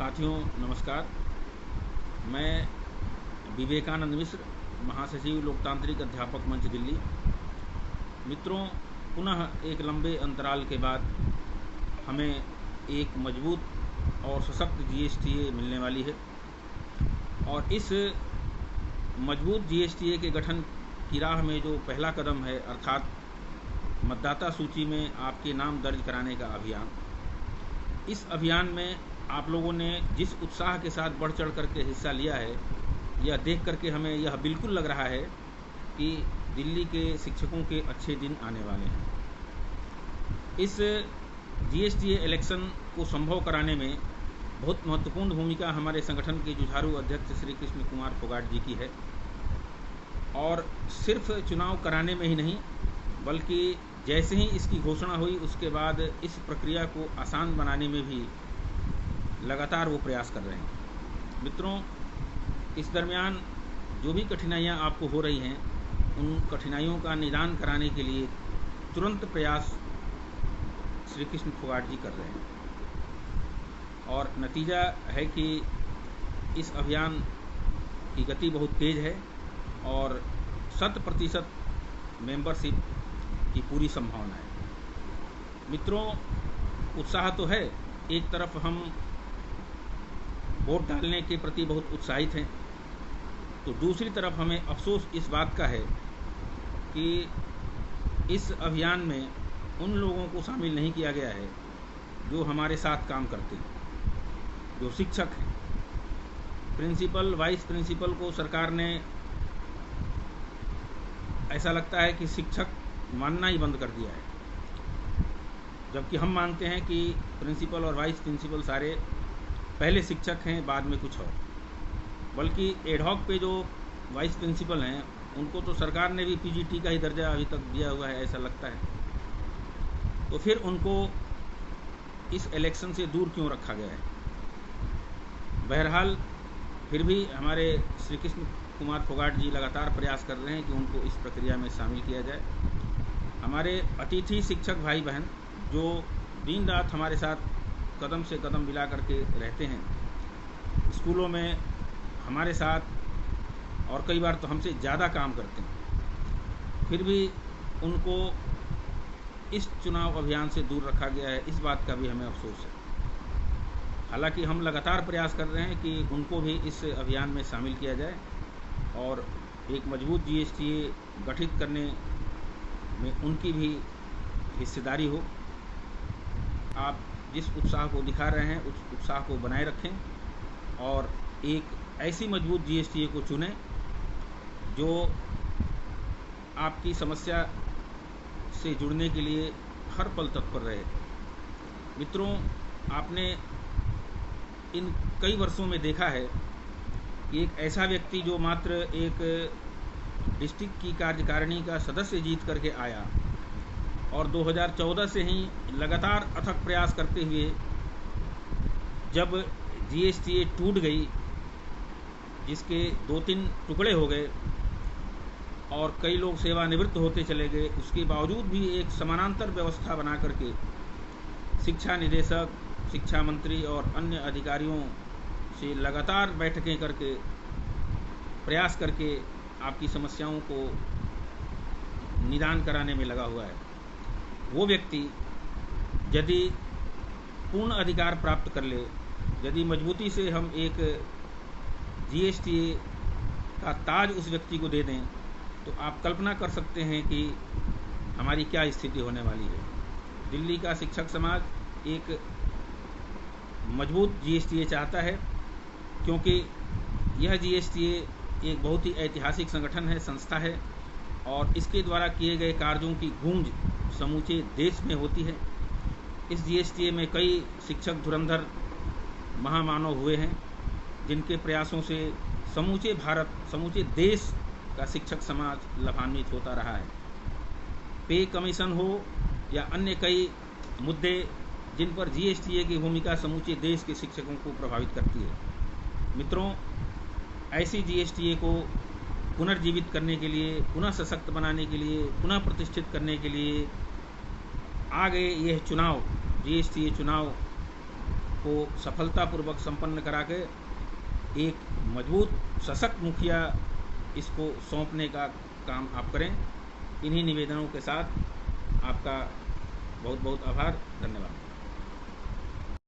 साथियों नमस्कार। मैं विवेकानंद मिश्र, महासचिव लोकतांत्रिक अध्यापक मंच दिल्ली। मित्रों, पुनः एक लंबे अंतराल के बाद हमें एक मजबूत और सशक्त जीएसटीए मिलने वाली है और इस मजबूत जीएसटीए के गठन की राह में जो पहला कदम है, अर्थात मतदाता सूची में आपके नाम दर्ज कराने का अभियान, इस अभियान में आप लोगों ने जिस उत्साह के साथ बढ़ चढ़ करके हिस्सा लिया है, यह देख करके हमें यह बिल्कुल लग रहा है कि दिल्ली के शिक्षकों के अच्छे दिन आने वाले हैं। इस जीएसटीए इलेक्शन को संभव कराने में बहुत महत्वपूर्ण भूमिका हमारे संगठन के जुझारू अध्यक्ष श्री कृष्ण कुमार फोगाट जी की है और सिर्फ चुनाव कराने में ही नहीं, बल्कि जैसे ही इसकी घोषणा हुई उसके बाद इस प्रक्रिया को आसान बनाने में भी लगातार वो प्रयास कर रहे हैं। मित्रों, इस दरमियान जो भी कठिनाइयाँ आपको हो रही हैं, उन कठिनाइयों का निदान कराने के लिए तुरंत प्रयास श्री कृष्ण फोगाट जी कर रहे हैं और नतीजा है कि इस अभियान की गति बहुत तेज है और 100% मेंबरशिप की पूरी संभावना है। मित्रों, उत्साह तो है, एक तरफ हम वोट डालने के प्रति बहुत उत्साहित हैं, तो दूसरी तरफ हमें अफसोस इस बात का है कि इस अभियान में उन लोगों को शामिल नहीं किया गया है जो हमारे साथ काम करते हैं, जो शिक्षक हैं। प्रिंसिपल, वाइस प्रिंसिपल को सरकार ने, ऐसा लगता है कि शिक्षक मानना ही बंद कर दिया है, जबकि हम मानते हैं कि प्रिंसिपल और वाइस प्रिंसिपल सारे पहले शिक्षक हैं, बाद में कुछ और। बल्कि एडहॉक पे जो वाइस प्रिंसिपल हैं, उनको तो सरकार ने भी पीजीटी का ही दर्जा अभी तक दिया हुआ है, ऐसा लगता है। तो फिर उनको इस इलेक्शन से दूर क्यों रखा गया है? बहरहाल फिर भी हमारे श्री कृष्ण कुमार फोगाट जी लगातार प्रयास कर रहे हैं कि उनको इस प्रक्रिया में शामिल किया जाए। हमारे अतिथि शिक्षक भाई बहन जो दिन रात हमारे साथ कदम से कदम मिला करके रहते हैं, स्कूलों में हमारे साथ और कई बार तो हमसे ज़्यादा काम करते हैं, फिर भी उनको इस चुनाव अभियान से दूर रखा गया है, इस बात का भी हमें अफसोस है। हालांकि हम लगातार प्रयास कर रहे हैं कि उनको भी इस अभियान में शामिल किया जाए और एक मजबूत जीएसटीए गठित करने में उनकी भी हिस्सेदारी हो। आप जिस उत्साह को दिखा रहे हैं, उस उत्साह को बनाए रखें और एक ऐसी मजबूत जीएसटीए को चुनें जो आपकी समस्या से जुड़ने के लिए हर पल तत्पर रहे। मित्रों, आपने इन कई वर्षों में देखा है कि एक ऐसा व्यक्ति जो मात्र एक डिस्ट्रिक्ट की कार्यकारिणी का सदस्य जीत करके आया और 2014 से ही लगातार अथक प्रयास करते हुए जब जीएसटीए टूट गई, जिसके 2-3 टुकड़े हो गए और कई लोग सेवानिवृत्त होते चले गए, उसके बावजूद भी एक समानांतर व्यवस्था बना करके शिक्षा निदेशक, शिक्षा मंत्री और अन्य अधिकारियों से लगातार बैठकें करके प्रयास करके आपकी समस्याओं को निदान कराने में लगा हुआ है। वो व्यक्ति यदि पूर्ण अधिकार प्राप्त कर ले, यदि मजबूती से हम एक जीएसटीए का ताज उस व्यक्ति को दे दें, तो आप कल्पना कर सकते हैं कि हमारी क्या स्थिति होने वाली है। दिल्ली का शिक्षक समाज एक मजबूत जीएसटीए चाहता है, क्योंकि यह जीएसटीए एक बहुत ही ऐतिहासिक संगठन है, संस्था है और इसके द्वारा किए गए कार्यों की गूंज समूचे देश में होती है। इस जीएसटीए में कई शिक्षक धुरंधर महामानव हुए हैं, जिनके प्रयासों से समूचे भारत, समूचे देश का शिक्षक समाज लाभान्वित होता रहा है। पे कमीशन हो या अन्य कई मुद्दे जिन पर जीएसटीए की भूमिका समूचे देश के शिक्षकों को प्रभावित करती है। मित्रों, ऐसी जीएसटीए को पुनर्जीवित करने के लिए, पुनः सशक्त बनाने के लिए, पुनः प्रतिष्ठित करने के लिए आ गए यह चुनाव, जीएसटीए चुनाव को सफलतापूर्वक संपन्न करा के एक मजबूत सशक्त मुखिया इसको सौंपने का काम आप करें। इन्हीं निवेदनों के साथ आपका बहुत बहुत आभार, धन्यवाद।